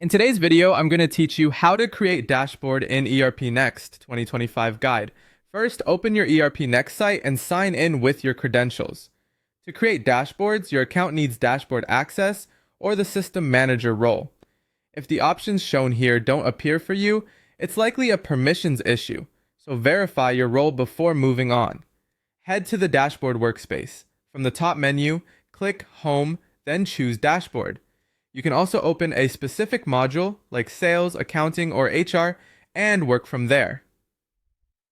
In today's video, I'm going to teach you how to create dashboard in ERPNext 2025 guide. First, open your ERPNext site and sign in with your credentials. To create dashboards, your account needs dashboard access or the system manager role. If the options shown here don't appear for you, it's likely a permissions issue, so verify your role before moving on. Head to the dashboard workspace. From the top menu, click Home, then choose Dashboard. You can also open a specific module like sales, accounting, or HR and work from there.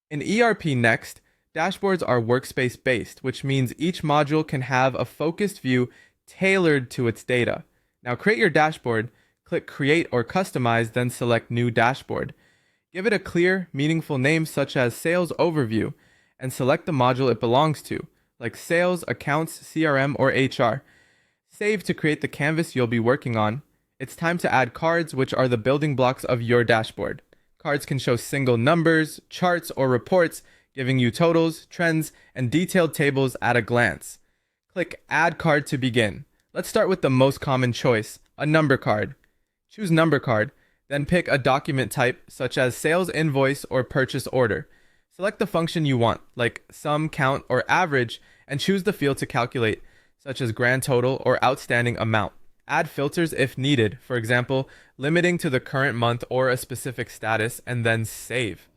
In ERPNext, dashboards are workspace based, which means each module can have a focused view tailored to its data. Now create your dashboard, click Create or Customize, then select New Dashboard. Give it a clear, meaningful name such as Sales Overview, and select the module it belongs to, like Sales, Accounts, CRM, or HR. Save to create the canvas you'll be working on. It's time to add cards, which are the building blocks of your dashboard. Cards can show single numbers, charts, or reports, giving you totals, trends, and detailed tables at a glance. Click Add Card to begin. Let's start with the most common choice, a number card. Choose Number Card, then pick a document type such as Sales Invoice or Purchase Order. Select the function you want, like Sum, Count, or Average, and choose the field to calculate, such as grand total or outstanding amount. Add filters if needed, for example, limiting to the current month or a specific status, and then save.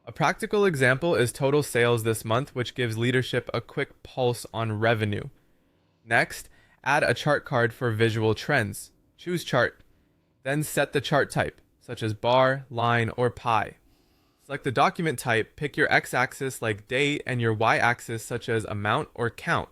A practical example is total sales this month, which gives leadership a quick pulse on revenue. Next, add a chart card for visual trends. Choose Chart. Then set the chart type, such as bar, line, or pie. Select the document type, pick your x-axis like date and your y-axis such as amount or count.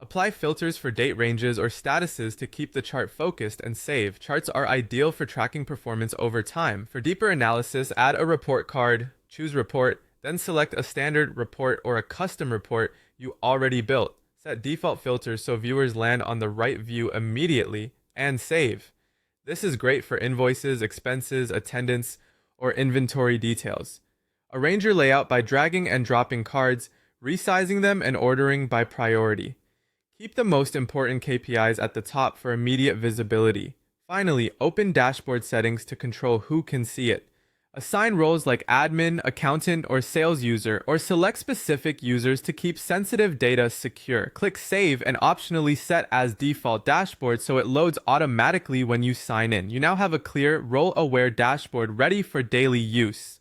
Apply filters for date ranges or statuses to keep the chart focused and save. Charts are ideal for tracking performance over time. For deeper analysis, add a report card, choose Report, then select a standard report or a custom report you already built. Set default filters so viewers land on the right view immediately, and save. This is great for invoices, expenses, attendance, or inventory details. Arrange your layout by dragging and dropping cards, resizing them, and ordering by priority. Keep the most important KPIs at the top for immediate visibility. Finally, open dashboard settings to control who can see it. Assign roles like admin, accountant, or sales user, or select specific users to keep sensitive data secure. Click Save and optionally set as default dashboard so it loads automatically when you sign in. You now have a clear, role-aware dashboard ready for daily use.